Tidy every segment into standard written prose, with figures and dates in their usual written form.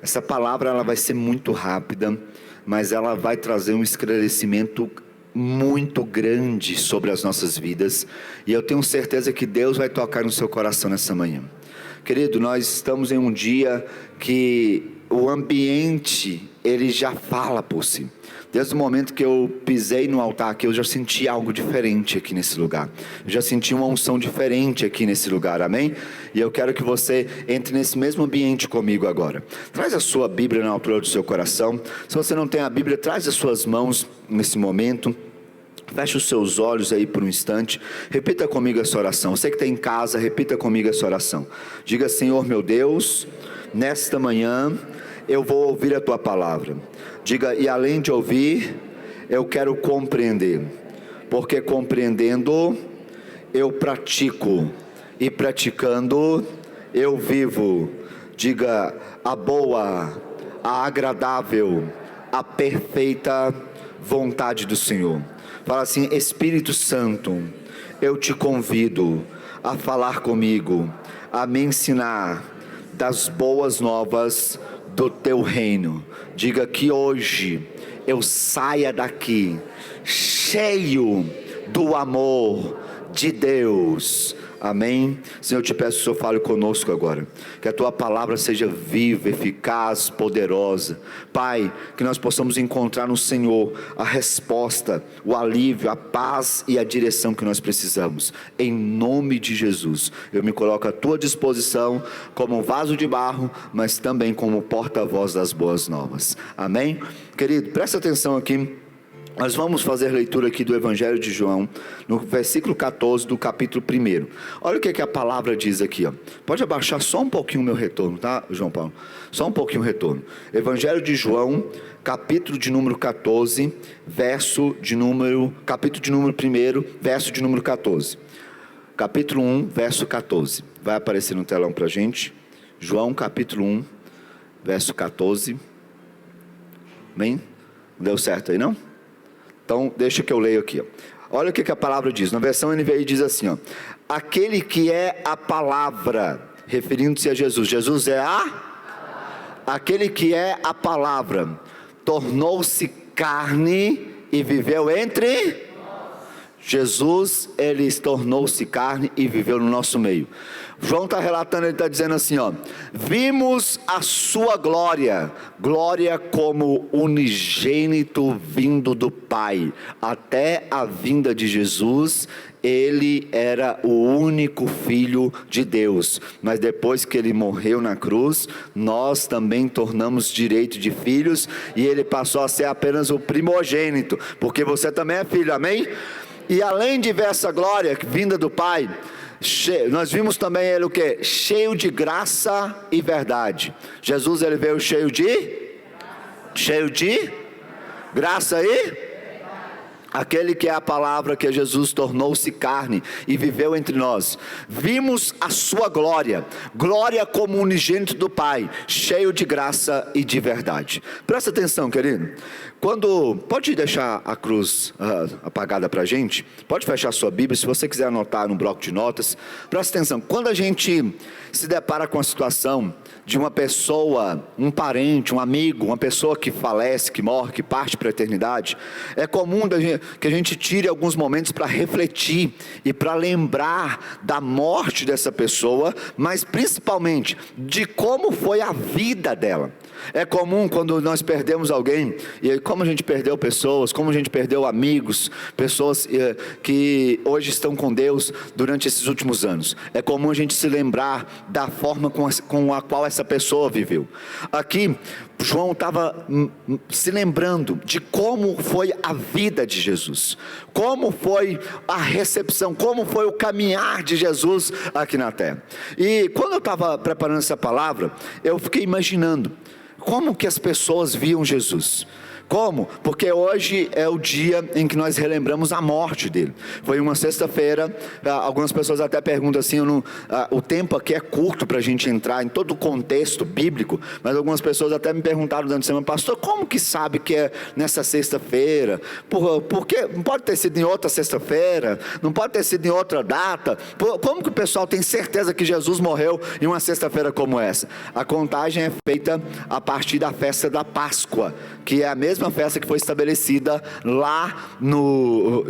Essa palavra ela vai ser muito rápida, mas ela vai trazer um esclarecimento muito grande sobre as nossas vidas, e eu tenho certeza que Deus vai tocar no seu coração nessa manhã. Querido, nós estamos em um dia que o ambiente, ele já fala por si. Desde o momento que eu pisei no altar aqui, eu já senti algo diferente aqui nesse lugar. Eu já senti uma unção diferente aqui nesse lugar, amém? E eu quero que você entre nesse mesmo ambiente comigo agora. Traz a sua Bíblia na altura do seu coração. Se você não tem a Bíblia, traz as suas mãos nesse momento. Feche os seus olhos aí por um instante. Repita comigo essa oração. Você que está em casa, repita comigo essa oração. Diga: Senhor meu Deus, nesta manhã eu vou ouvir a Tua palavra. Diga: e além de ouvir, eu quero compreender, porque compreendendo eu pratico, e praticando eu vivo. Diga: a boa, a agradável, a perfeita vontade do Senhor. Fala assim: Espírito Santo, eu te convido a falar comigo, a me ensinar das boas novas do teu reino. Diga que hoje eu saia daqui cheio do amor de Deus. Amém? Senhor, eu te peço que o Senhor fale conosco agora, que a Tua palavra seja viva, eficaz, poderosa. Pai, que nós possamos encontrar no Senhor a resposta, o alívio, a paz e a direção que nós precisamos. Em nome de Jesus, eu me coloco à Tua disposição como um vaso de barro, mas também como porta-voz das boas novas. Amém? Querido, presta atenção aqui. Nós vamos fazer leitura aqui do Evangelho de João, no versículo 14 do capítulo 1. Olha o que a palavra diz aqui, ó. Pode abaixar só um pouquinho o meu retorno, tá, João Paulo? Só um pouquinho o retorno. Evangelho de João, capítulo de número 14, capítulo de número 1, verso de número 14. Capítulo 1, verso 14. Vai aparecer no telão pra gente. João, capítulo 1, verso 14. Bem? Não deu certo aí, não? Então, deixa que eu leio aqui, ó. Olha o que a palavra diz. Na versão NVI diz assim, ó: aquele que é a palavra, referindo-se a Jesus. Jesus é aquele que é a palavra, tornou-se carne e viveu entre Jesus. Ele tornou-se carne e viveu no nosso meio. João está relatando, ele está dizendo assim, ó: vimos a sua glória, glória como unigênito vindo do Pai. Até a vinda de Jesus, ele era o único Filho de Deus, mas depois que ele morreu na cruz, nós também tornamos direito de filhos, e ele passou a ser apenas o primogênito, porque você também é filho, amém? E além de ver essa glória vinda do Pai, nós vimos também ele o que? Cheio de graça e verdade. Jesus, ele veio cheio de graça e aquele que é a palavra, que Jesus tornou-se carne e viveu entre nós. Vimos a sua glória, glória como unigênito do Pai, cheio de graça e de verdade. Presta atenção, querido. Pode deixar a cruz apagada para a gente? Pode fechar a sua Bíblia, se você quiser anotar no bloco de notas. Presta atenção, quando a gente se depara com a situação de uma pessoa, um parente, um amigo, uma pessoa que falece, que morre, que parte para a eternidade, é comum que a gente tire alguns momentos para refletir e para lembrar da morte dessa pessoa, mas principalmente de como foi a vida dela. É comum quando nós perdemos alguém, e como a gente perdeu pessoas, como a gente perdeu amigos, pessoas que hoje estão com Deus durante esses últimos anos. É comum a gente se lembrar da forma com a qual essa pessoa viveu. Aqui, João estava se lembrando de como foi a vida de Jesus, como foi a recepção, como foi o caminhar de Jesus aqui na terra. E quando eu estava preparando essa palavra, eu fiquei imaginando como que as pessoas viam Jesus, Como? Porque hoje é o dia em que nós relembramos a morte dele. Foi uma sexta-feira. Algumas pessoas até perguntam assim, o tempo aqui é curto para a gente entrar em todo o contexto bíblico, mas algumas pessoas até me perguntaram durante a semana: pastor, como que sabe que é nessa sexta-feira? Porque não pode ter sido em outra sexta-feira, não pode ter sido em outra data. Como que o pessoal tem certeza que Jesus morreu em uma sexta-feira como essa? A contagem é feita a partir da festa da Páscoa, que é a mesma festa que foi estabelecida lá no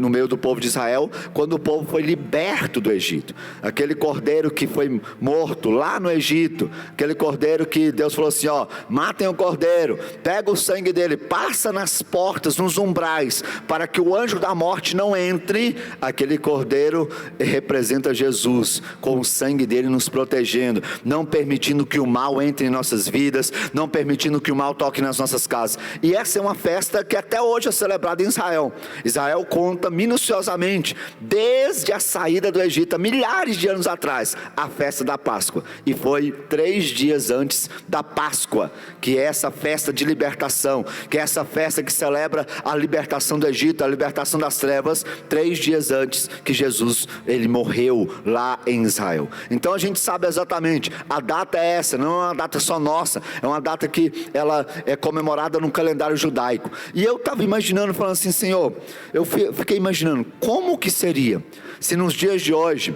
meio do povo de Israel, quando o povo foi liberto do Egito. Aquele cordeiro que foi morto lá no Egito, aquele cordeiro que Deus falou assim: matem o cordeiro, pega o sangue dele, passa nas portas, nos umbrais, para que o anjo da morte não entre. Aquele cordeiro representa Jesus, com o sangue dele nos protegendo, não permitindo que o mal entre em nossas vidas, não permitindo que o mal toque nas nossas casas. E essa é uma festa que até hoje é celebrada em Israel. Israel conta minuciosamente, desde a saída do Egito, há milhares de anos atrás, a festa da Páscoa. E foi 3 dias antes da Páscoa, que é essa festa de libertação, que é essa festa que celebra a libertação do Egito, a libertação das trevas, 3 dias antes que Jesus, ele morreu lá em Israel. Então a gente sabe exatamente, a data é essa, não é uma data só nossa, é uma data que ela é comemorada no calendário judaico. E eu estava imaginando, falando assim: Senhor, eu fiquei imaginando como que seria se nos dias de hoje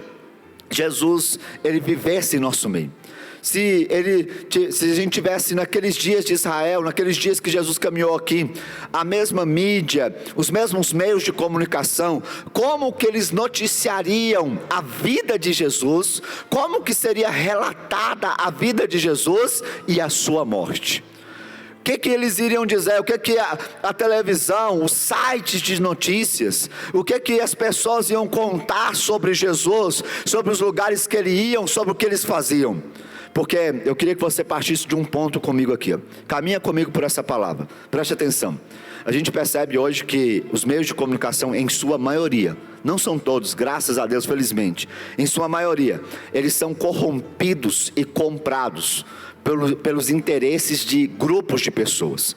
Jesus, ele vivesse em nosso meio. Se a gente tivesse naqueles dias de Israel, naqueles dias que Jesus caminhou aqui, a mesma mídia, os mesmos meios de comunicação, como que eles noticiariam a vida de Jesus, como que seria relatada a vida de Jesus e a sua morte? O que eles iriam dizer? O que a televisão, os sites de notícias, o que as pessoas iam contar sobre Jesus, sobre os lugares que ele iam, sobre o que eles faziam? Porque eu queria que você partisse de um ponto comigo aqui. Caminha comigo por essa palavra, preste atenção. A gente percebe hoje que os meios de comunicação, em sua maioria, não são todos, graças a Deus, felizmente, em sua maioria, eles são corrompidos e comprados pelos interesses de grupos de pessoas.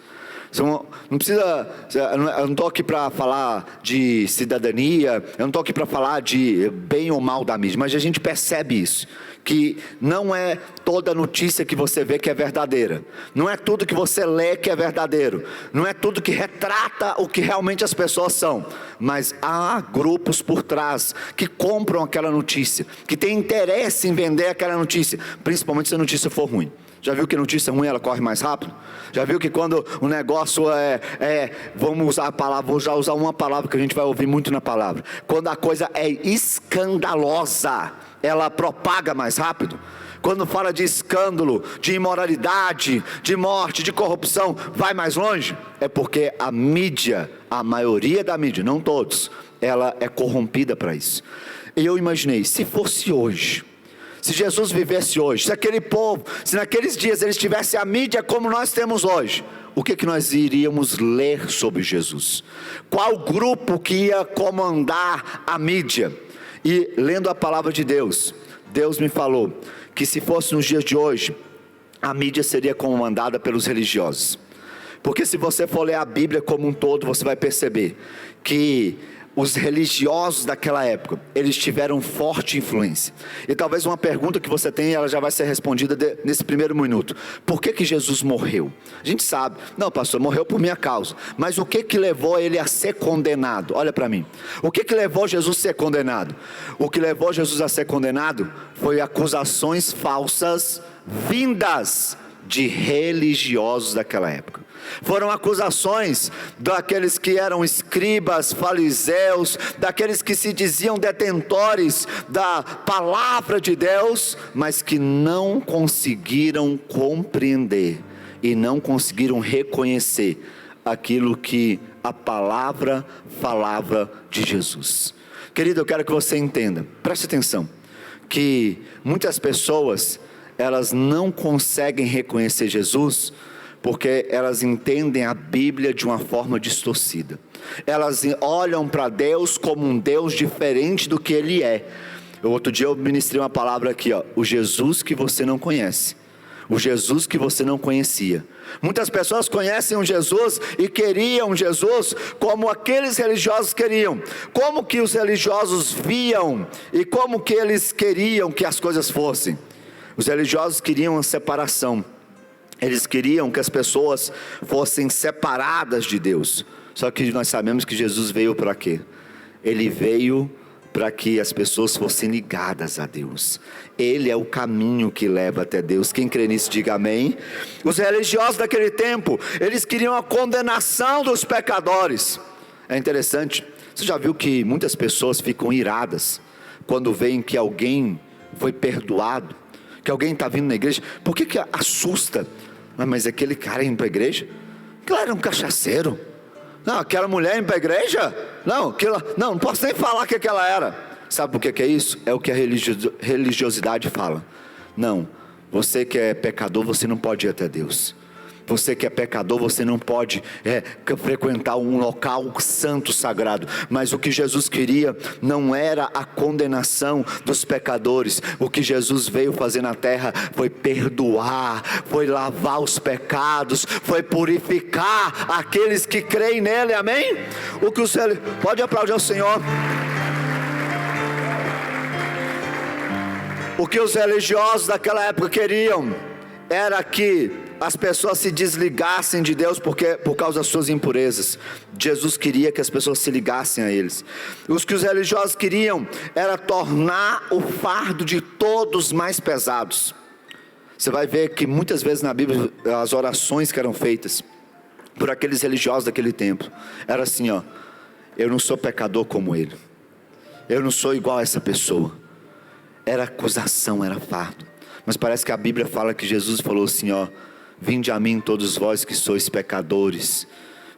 Não precisa, eu não estou aqui para falar de cidadania, eu não estou aqui para falar de bem ou mal da mídia, mas a gente percebe isso, que não é toda notícia que você vê que é verdadeira, não é tudo que você lê que é verdadeiro, não é tudo que retrata o que realmente as pessoas são, mas há grupos por trás que compram aquela notícia, que têm interesse em vender aquela notícia, principalmente se a notícia for ruim. Já viu que notícia ruim ela corre mais rápido? Já viu que quando o negócio vamos usar a palavra, vou já usar uma palavra que a gente vai ouvir muito na palavra, quando a coisa é escandalosa, ela propaga mais rápido? Quando fala de escândalo, de imoralidade, de morte, de corrupção, vai mais longe? É porque a mídia, a maioria da mídia, não todos, ela é corrompida para isso. E eu imaginei, se fosse hoje, se Jesus vivesse hoje, se aquele povo, se naqueles dias eles tivessem a mídia como nós temos hoje, o que nós iríamos ler sobre Jesus? Qual grupo que ia comandar a mídia? E lendo a palavra de Deus, Deus me falou que se fosse nos dias de hoje, a mídia seria comandada pelos religiosos. Porque se você for ler a Bíblia como um todo, você vai perceber que os religiosos daquela época, eles tiveram forte influência. E talvez uma pergunta que você tem, ela já vai ser respondida nesse primeiro minuto. Por que Jesus morreu? A gente sabe, não pastor, morreu por minha causa. Mas o que levou ele a ser condenado? Olha para mim. O que levou Jesus a ser condenado? O que levou Jesus a ser condenado foi acusações falsas vindas de religiosos daquela época. Foram acusações daqueles que eram escribas, fariseus, daqueles que se diziam detentores da palavra de Deus, mas que não conseguiram compreender e não conseguiram reconhecer aquilo que a palavra falava de Jesus. Querido, eu quero que você entenda, preste atenção, que muitas pessoas, elas não conseguem reconhecer Jesus porque elas entendem a Bíblia de uma forma distorcida. Elas olham para Deus como um Deus diferente do que Ele é. Outro dia eu ministrei uma palavra aqui, o Jesus que você não conhece, o Jesus que você não conhecia. Muitas pessoas conhecem um Jesus e queriam um Jesus como aqueles religiosos queriam. Como que os religiosos viam e como que eles queriam que as coisas fossem? Os religiosos queriam uma separação. Eles queriam que as pessoas fossem separadas de Deus. Só que nós sabemos que Jesus veio para quê? Ele veio para que as pessoas fossem ligadas a Deus. Ele é o caminho que leva até Deus. Quem crê nisso, diga amém. Os religiosos daquele tempo, eles queriam a condenação dos pecadores. É interessante, você já viu que muitas pessoas ficam iradas quando veem que alguém foi perdoado, que alguém está vindo na igreja? Por que assusta? Mas aquele cara indo para a igreja? Aquele era um cachaceiro. Não, aquela mulher indo para a igreja? Não posso nem falar o que ela era. Sabe por que é isso? É o que a religiosidade fala. Não, você que é pecador, você não pode ir até Deus. Você que é pecador, você não pode frequentar um local santo, sagrado. Mas o que Jesus queria não era a condenação dos pecadores. O que Jesus veio fazer na terra foi perdoar, foi lavar os pecados, foi purificar aqueles que creem nele, amém? Pode aplaudir ao Senhor. O que os religiosos daquela época queriam era que as pessoas se desligassem de Deus por causa das suas impurezas. Jesus queria que as pessoas se ligassem a eles. Os que os religiosos queriam era tornar o fardo de todos mais pesados. Você vai ver que muitas vezes na Bíblia as orações que eram feitas por aqueles religiosos daquele tempo era assim, eu não sou pecador como ele, eu não sou igual a essa pessoa. Era acusação, era fardo. Mas parece que a Bíblia fala que Jesus falou assim, vinde a mim todos vós que sois pecadores,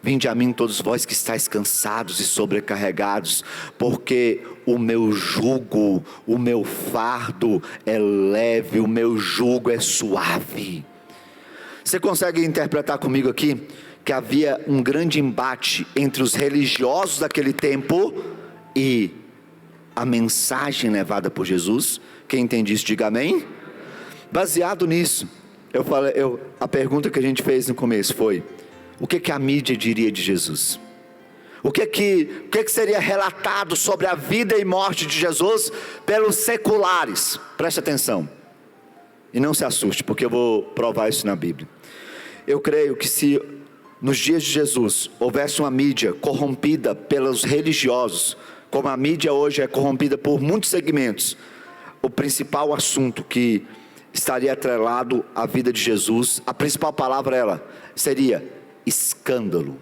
vinde a mim todos vós que estáis cansados e sobrecarregados, porque o meu jugo, o meu fardo é leve, o meu jugo é suave. Você consegue interpretar comigo aqui que havia um grande embate entre os religiosos daquele tempo e a mensagem levada por Jesus? Quem entende isso, diga amém. Baseado nisso, a pergunta que a gente fez no começo foi: o que a mídia diria de Jesus? O que seria relatado sobre a vida e morte de Jesus pelos seculares? Preste atenção e não se assuste, porque eu vou provar isso na Bíblia. Eu creio que se nos dias de Jesus houvesse uma mídia corrompida pelos religiosos, como a mídia hoje é corrompida por muitos segmentos, o principal assunto que estaria atrelado à vida de Jesus, a principal palavra seria escândalo.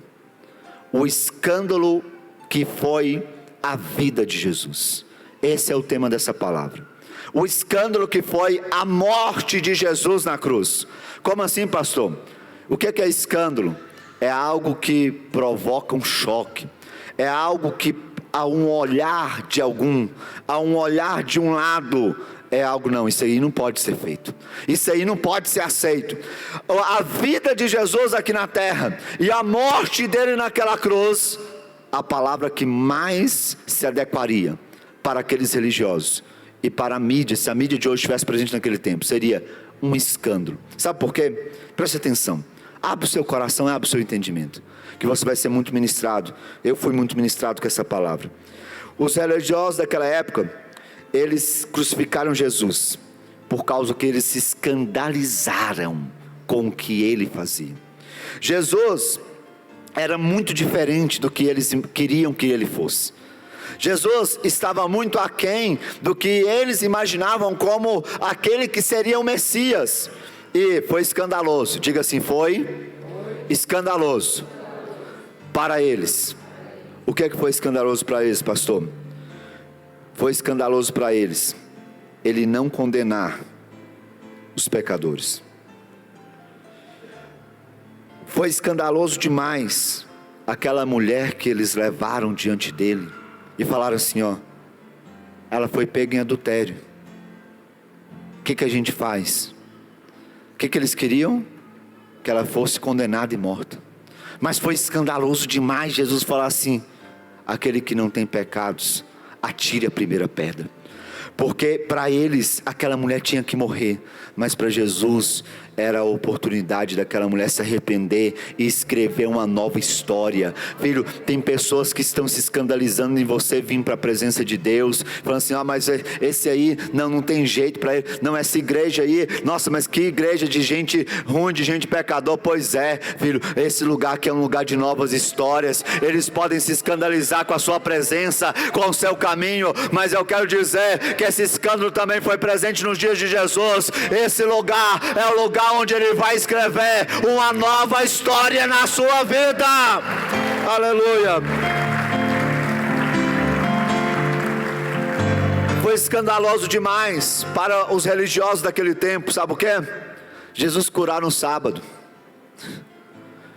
O escândalo que foi a vida de Jesus. Esse é o tema dessa palavra. O escândalo que foi a morte de Jesus na cruz. Como assim, pastor? O que é escândalo? É algo que provoca um choque. É algo que a um olhar de um lado, é algo, não, isso aí não pode ser feito, isso aí não pode ser aceito. A vida de Jesus aqui na terra e a morte dele naquela cruz, a palavra que mais se adequaria para aqueles religiosos e para a mídia, se a mídia de hoje estivesse presente naquele tempo, seria um escândalo. Sabe por quê? Preste atenção, abre o seu coração, abre o seu entendimento, que você vai ser muito ministrado. Eu fui muito ministrado com essa palavra. Os religiosos daquela época, eles crucificaram Jesus por causa que eles se escandalizaram com o que ele fazia. Jesus era muito diferente do que eles queriam que ele fosse. Jesus estava muito aquém do que eles imaginavam como aquele que seria o Messias, e foi escandaloso. Diga assim, foi escandaloso para eles. O que foi escandaloso para eles, pastor? Foi escandaloso para eles ele não condenar os pecadores. Foi escandaloso demais aquela mulher que eles levaram diante dele e falaram assim, ela foi pega em adultério. O que a gente faz? O que eles queriam? Que ela fosse condenada e morta. Mas foi escandaloso demais Jesus falar assim: aquele que não tem pecados, atire a primeira pedra. Porque para eles aquela mulher tinha que morrer, mas para Jesus era a oportunidade daquela mulher se arrepender e escrever uma nova história. Filho, tem pessoas que estão se escandalizando em você vir para a presença de Deus, falando assim: mas esse aí, não tem jeito para ele, não, essa igreja aí, nossa, mas que igreja de gente ruim, de gente pecador. Pois é, filho, esse lugar aqui é um lugar de novas histórias. Eles podem se escandalizar com a sua presença, com o seu caminho, mas eu quero dizer que esse escândalo também foi presente nos dias de Jesus. Esse lugar é o lugar onde Ele vai escrever uma nova história na sua vida. Aleluia. Foi escandaloso demais para os religiosos daquele tempo. Sabe o que? Jesus curar no sábado.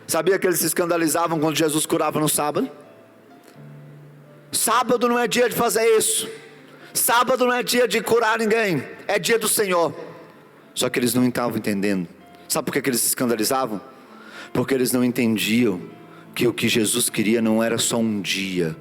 Sabia que eles se escandalizavam quando Jesus curava no sábado? Sábado não é dia de fazer isso. Sábado não é dia de curar ninguém, é dia do Senhor. Só que eles não estavam entendendo. Sabe por que eles se escandalizavam? Porque eles não entendiam que o que Jesus queria não era só um dia.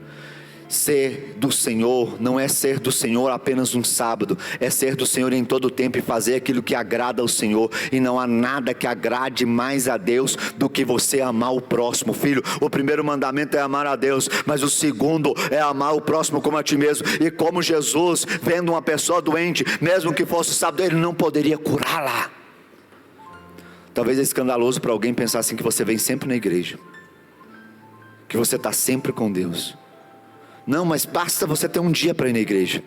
Ser do Senhor não é ser do Senhor apenas um sábado, é ser do Senhor em todo o tempo e fazer aquilo que agrada ao Senhor. E não há nada que agrade mais a Deus do que você amar o próximo. Filho, o primeiro mandamento é amar a Deus, mas o segundo é amar o próximo como a ti mesmo. E como Jesus, vendo uma pessoa doente, mesmo que fosse sábado, Ele não poderia curá-la. Talvez é escandaloso para alguém pensar assim, que você vem sempre na igreja, que você está sempre com Deus. Não, mas basta você ter um dia para ir na igreja.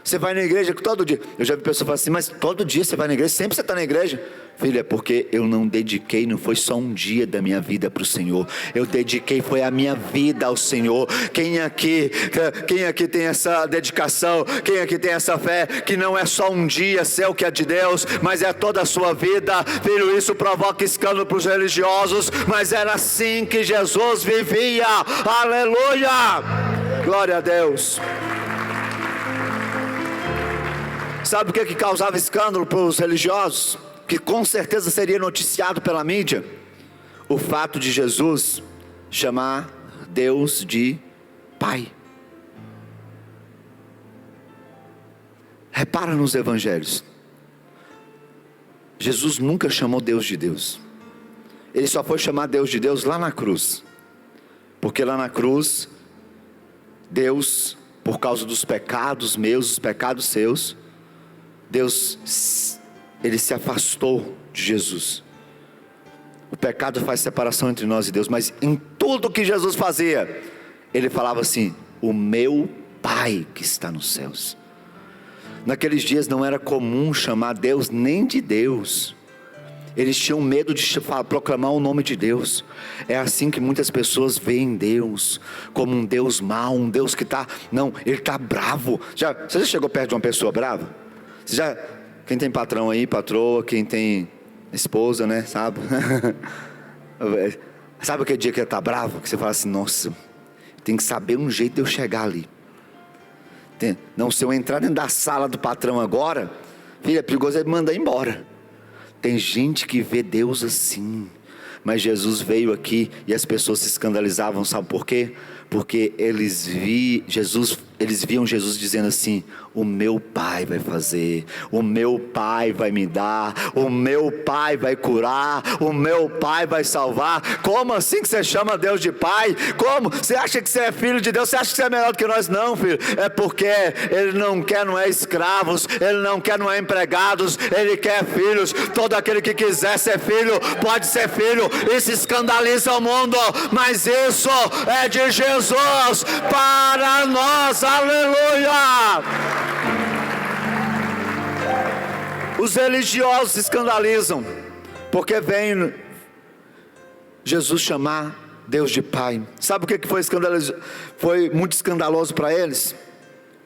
Você vai na igreja todo dia. Eu já vi pessoas falar assim: mas todo dia você vai na igreja? Sempre você está na igreja? Filho, é porque eu não dediquei, não foi só um dia da minha vida para o Senhor. Eu dediquei, foi a minha vida ao Senhor. Quem aqui tem essa dedicação? Quem aqui tem essa fé? Que não é só um dia seu que é de Deus, mas é toda a sua vida. Filho, isso provoca escândalo para os religiosos, mas era assim que Jesus vivia. Aleluia! Glória a Deus. Sabe o que causava escândalo para os religiosos? Que com certeza seria noticiado pela mídia. O fato de Jesus chamar Deus de Pai. Repara nos evangelhos. Jesus nunca chamou Deus de Deus. Ele só foi chamar Deus de Deus lá na cruz. Porque lá na cruz, Deus, por causa dos pecados meus, os pecados seus, Deus, Ele se afastou de Jesus. O pecado faz separação entre nós e Deus, mas em tudo que Jesus fazia, Ele falava assim: o meu Pai que está nos céus. Naqueles dias não era comum chamar Deus nem de Deus. Eles tinham medo de proclamar o nome de Deus. É assim que muitas pessoas veem Deus, como um Deus mau, um Deus que está, não, Ele está bravo. Você já chegou perto de uma pessoa brava? Quem tem patrão aí, patroa, quem tem esposa, né, sabe? Sabe aquele dia que ele está bravo? Que você fala assim: nossa, tem que saber um jeito de eu chegar ali. Não, se eu entrar dentro da sala do patrão agora, filho, é perigoso ele mandar embora. Tem gente que vê Deus assim. Mas Jesus veio aqui e as pessoas se escandalizavam, sabe por quê? Porque eles viam Jesus dizendo assim: o meu Pai vai fazer, o meu Pai vai me dar, o meu Pai vai curar, o meu Pai vai salvar. Como assim que você chama Deus de Pai? Como? Você acha que você é filho de Deus? Você acha que você é melhor do que nós? Não, filho, é porque Ele não quer, não é escravos, Ele não quer, não é empregados, Ele quer filhos. Todo aquele que quiser ser filho, pode ser filho. Isso escandaliza o mundo, mas isso é de Jesus para nós. Aleluia! Os religiosos se escandalizam porque vem Jesus chamar Deus de Pai. Sabe o que foi escandaloso? Foi muito escandaloso para eles?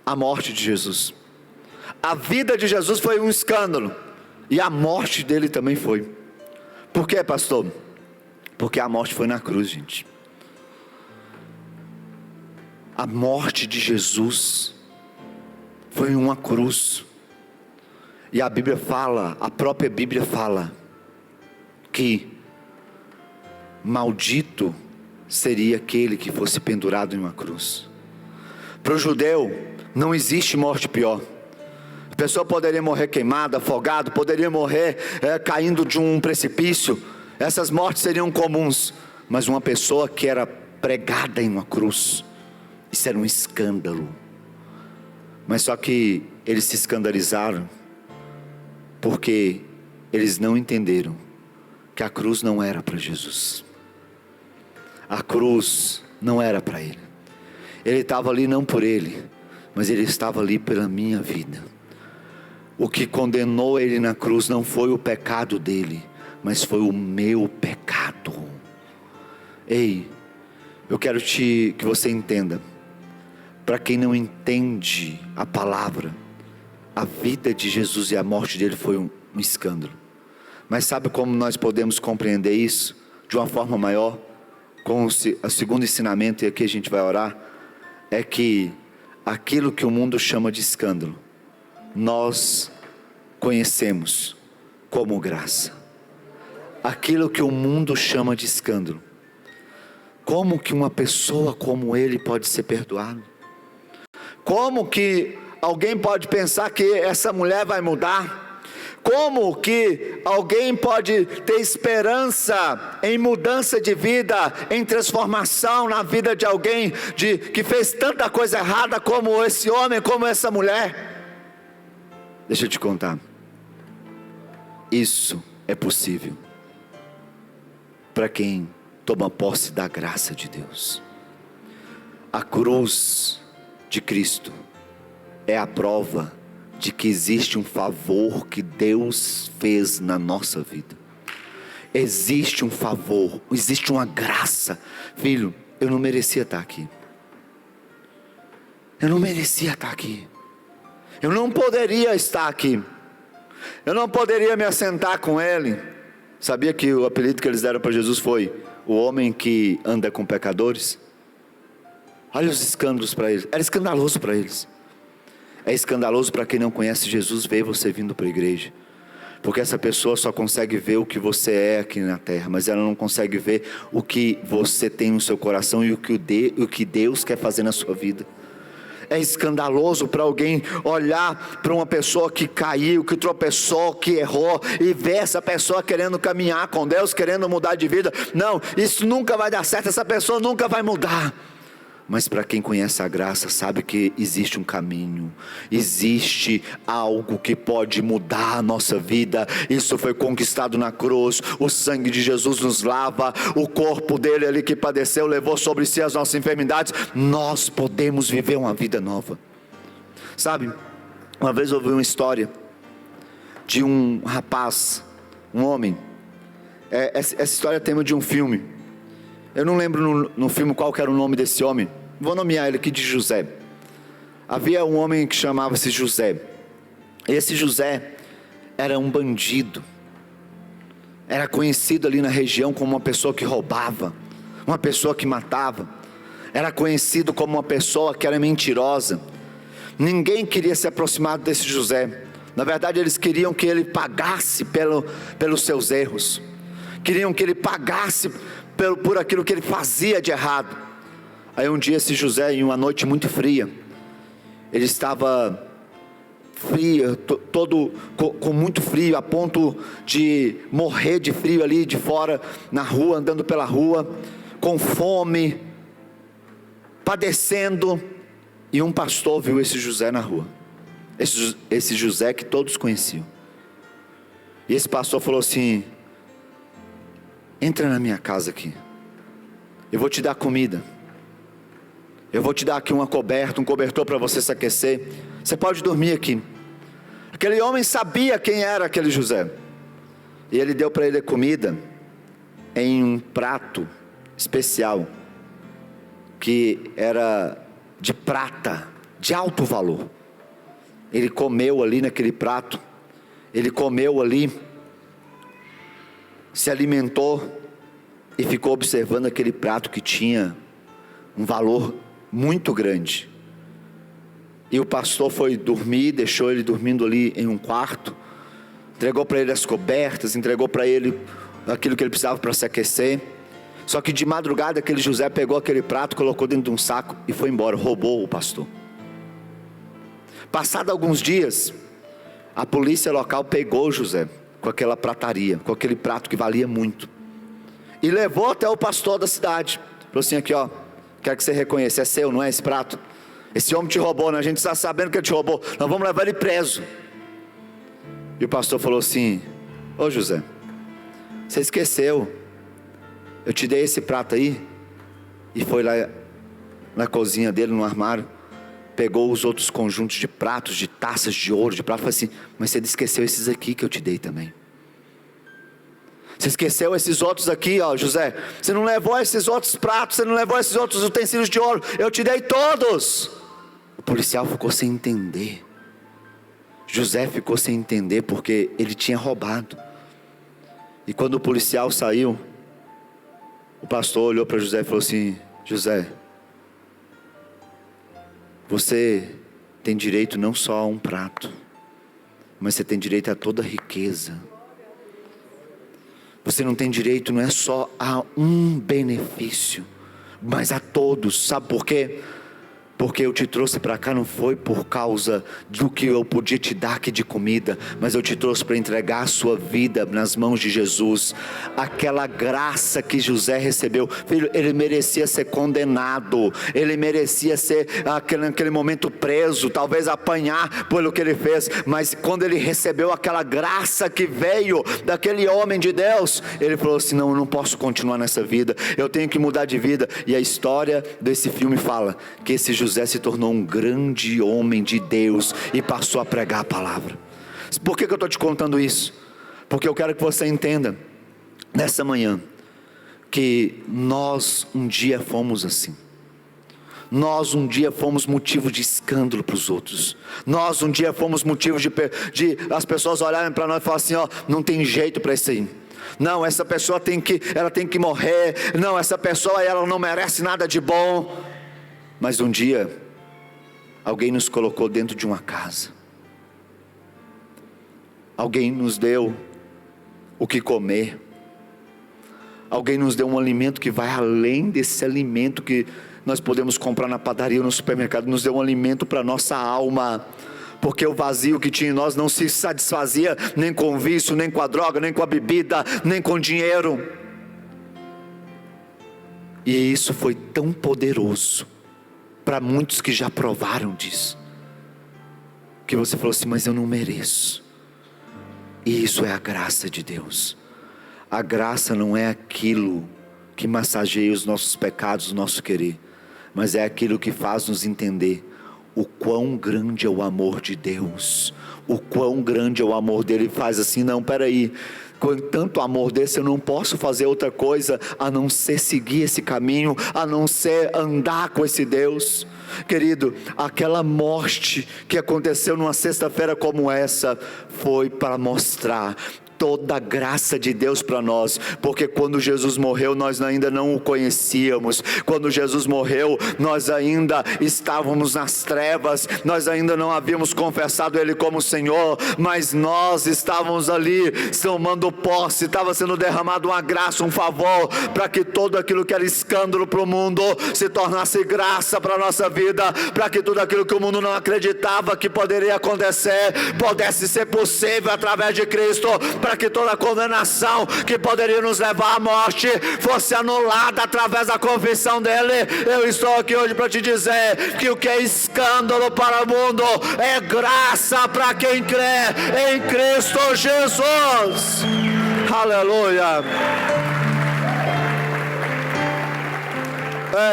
A morte de Jesus. A vida de Jesus foi um escândalo, e a morte dele também foi. Por quê, pastor? Porque a morte foi na cruz, gente. A morte de Jesus foi em uma cruz. E a Bíblia fala, a própria Bíblia fala, que maldito seria aquele que fosse pendurado em uma cruz. Para o judeu, não existe morte pior. pessoa poderia morrer queimada, afogado, poderia morrer caindo de um precipício. Essas mortes seriam comuns. Mas uma pessoa que era pregada em uma cruz, isso era um escândalo. Mas só que eles se escandalizaram, porque eles não entenderam que a cruz não era para Jesus. A cruz não era para ele. Ele estava ali não por ele, mas ele estava ali pela minha vida. O que condenou ele na cruz não foi o pecado dele, mas foi o meu pecado. Ei, eu quero que você entenda. Para quem não entende a palavra, a vida de Jesus e a morte dele foi um escândalo. Mas sabe como nós podemos compreender isso de uma forma maior? Com o segundo ensinamento, e aqui a gente vai orar, é que aquilo que o mundo chama de escândalo, nós conhecemos como graça. Aquilo que o mundo chama de escândalo, como que uma pessoa como ele pode ser perdoada? Como que alguém pode pensar que essa mulher vai mudar? Como que alguém pode ter esperança em mudança de vida, em transformação na vida de alguém que fez tanta coisa errada como esse homem, como essa mulher? Deixa eu te contar. Isso é possível para quem toma posse da graça de Deus. A cruz de Cristo é a prova de que existe um favor que Deus fez na nossa vida. Existe um favor, existe uma graça. Filho, eu não merecia estar aqui. Eu não merecia estar aqui. Eu não poderia estar aqui. Eu não poderia me assentar com ele. Sabia que o apelido que eles deram para Jesus foi o homem que anda com pecadores? Olha os escândalos para eles. Era escandaloso para eles. É escandaloso para quem não conhece Jesus ver você vindo para a igreja. Porque essa pessoa só consegue ver o que você é aqui na terra, mas ela não consegue ver o que você tem no seu coração e o que Deus quer fazer na sua vida. É escandaloso para alguém olhar para uma pessoa que caiu, que tropeçou, que errou, e ver essa pessoa querendo caminhar com Deus, querendo mudar de vida. Não, isso nunca vai dar certo, essa pessoa nunca vai mudar. Mas para quem conhece a graça, sabe que existe um caminho, existe algo que pode mudar a nossa vida. Isso foi conquistado na cruz. O sangue de Jesus nos lava, o corpo dele ali que padeceu levou sobre si as nossas enfermidades. Nós podemos viver uma vida nova. Sabe, uma vez eu ouvi uma história de um rapaz, um homem. Essa história é tema de um filme. Eu não lembro no filme qual que era o nome desse homem. Vou nomear ele aqui de José. Havia um homem que chamava-se José. Esse José era um bandido. Era conhecido ali na região como uma pessoa que roubava, uma pessoa que matava. Era conhecido como uma pessoa que era mentirosa. Ninguém queria se aproximar desse José. Na verdade, eles queriam que ele pagasse pelos seus erros. Queriam que ele pagasse por aquilo que ele fazia de errado. Aí um dia esse José, em uma noite muito fria, ele estava frio, todo com muito frio, a ponto de morrer de frio ali de fora, na rua, andando pela rua, com fome, padecendo. E um pastor viu esse José na rua, esse José que todos conheciam. E esse pastor falou assim: entra na minha casa aqui, eu vou te dar comida, eu vou te dar aqui uma coberta, um cobertor para você se aquecer, você pode dormir aqui. Aquele homem sabia quem era aquele José, e ele deu para ele comida em um prato especial, que era de prata, de alto valor. Ele comeu ali naquele prato, ele comeu ali, se alimentou e ficou observando aquele prato que tinha um valor muito grande. E o pastor foi dormir, deixou ele dormindo ali em um quarto, entregou para ele as cobertas, entregou para ele aquilo que ele precisava para se aquecer. Só que de madrugada aquele José pegou aquele prato, colocou dentro de um saco e foi embora, roubou o pastor. Passado alguns dias, A polícia local pegou José com aquela prataria, com aquele prato que valia muito, e levou até o pastor da cidade. Falou assim: aqui ó, quero que você reconheça, é seu, não é esse prato? Esse homem te roubou, né? A gente está sabendo que ele te roubou, nós vamos levar ele preso. E o pastor falou assim: ô José, você esqueceu, eu te dei esse prato aí. E foi lá na cozinha dele, no armário, pegou os outros conjuntos de pratos, de taças de ouro, de prata, e falou assim: mas você esqueceu esses aqui que eu te dei também. Você esqueceu esses outros aqui, ó José, você não levou esses outros pratos, você não levou esses outros utensílios de ouro, eu te dei todos. O policial ficou sem entender. José ficou sem entender porque ele tinha roubado. E quando o policial saiu, o pastor olhou para José e falou assim: José, você tem direito não só a um prato, mas você tem direito a toda a riqueza. Você não tem direito não é só a um benefício, mas a todos. Sabe por quê? Porque eu te trouxe para cá não foi por causa do que eu podia te dar aqui de comida, mas eu te trouxe para entregar a sua vida nas mãos de Jesus. Aquela graça que José recebeu, filho, ele merecia ser condenado, ele merecia ser naquele momento preso, talvez apanhar pelo que ele fez, mas quando ele recebeu aquela graça que veio daquele homem de Deus, ele falou assim: não, eu não posso continuar nessa vida, eu tenho que mudar de vida. E a história desse filme fala que esse José se tornou um grande homem de Deus e passou a pregar a palavra. Por que eu estou te contando isso? Porque eu quero que você entenda nessa manhã que nós um dia fomos assim. Nós um dia fomos motivo de escândalo para os outros. Nós um dia fomos motivo de as pessoas olharem para nós e falarem assim: ó, não tem jeito para isso aí. Não, essa pessoa ela tem que morrer. Não, essa pessoa ela não merece nada de bom. Mas um dia, alguém nos colocou dentro de uma casa. Alguém nos deu o que comer. Alguém nos deu um alimento que vai além desse alimento que nós podemos comprar na padaria ou no supermercado. Nos deu um alimento para a nossa alma. Porque o vazio que tinha em nós não se satisfazia nem com o vício, nem com a droga, nem com a bebida, nem com o dinheiro. E isso foi tão poderoso para muitos que já provaram disso, que você falou assim: mas eu não mereço. E isso é a graça de Deus. A graça não é aquilo que massageia os nossos pecados, o nosso querer, mas é aquilo que faz nos entender o quão grande é o amor de Deus, o quão grande é o amor dele. Faz assim: não, peraí, com tanto amor desse eu não posso fazer outra coisa a não ser seguir esse caminho, a não ser andar com esse Deus. Querido, aquela morte que aconteceu numa sexta-feira como essa, foi para mostrar toda a graça de Deus para nós, porque quando Jesus morreu, nós ainda não o conhecíamos. Quando Jesus morreu, nós ainda estávamos nas trevas, nós ainda não havíamos confessado Ele como Senhor, mas nós estávamos ali tomando posse, estava sendo derramado uma graça, um favor, para que todo aquilo que era escândalo para o mundo se tornasse graça para a nossa vida, para que tudo aquilo que o mundo não acreditava que poderia acontecer, pudesse ser possível através de Cristo, para que toda condenação que poderia nos levar à morte fosse anulada através da confissão dele. Eu estou aqui hoje para te dizer que o que é escândalo para o mundo é graça para quem crê em Cristo Jesus. Aleluia.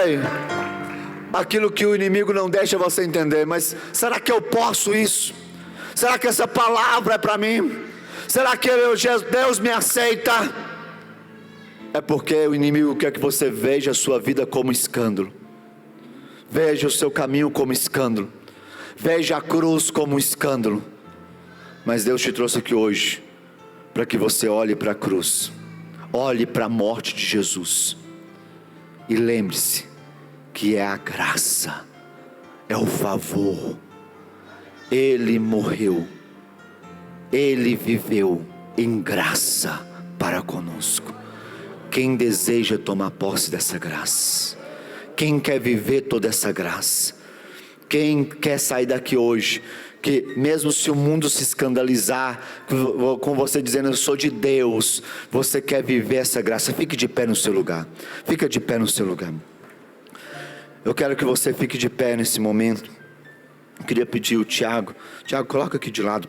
Ei, aquilo que o inimigo não deixa você entender, mas será que eu posso isso? Será que essa palavra é para mim? Será que Deus me aceita? É porque o inimigo quer que você veja a sua vida como escândalo, veja o seu caminho como escândalo, veja a cruz como escândalo. Mas Deus te trouxe aqui hoje para que você olhe para a cruz, olhe para a morte de Jesus e lembre-se que é a graça, é o favor. Ele morreu, Ele viveu em graça para conosco. Quem deseja tomar posse dessa graça? Quem quer viver toda essa graça? Quem quer sair daqui hoje que mesmo se o mundo se escandalizar com você dizendo eu sou de Deus, você quer viver essa graça. Fique de pé no seu lugar. Fica de pé no seu lugar. Eu quero que você fique de pé nesse momento. Eu queria pedir o Tiago, coloca aqui de lado para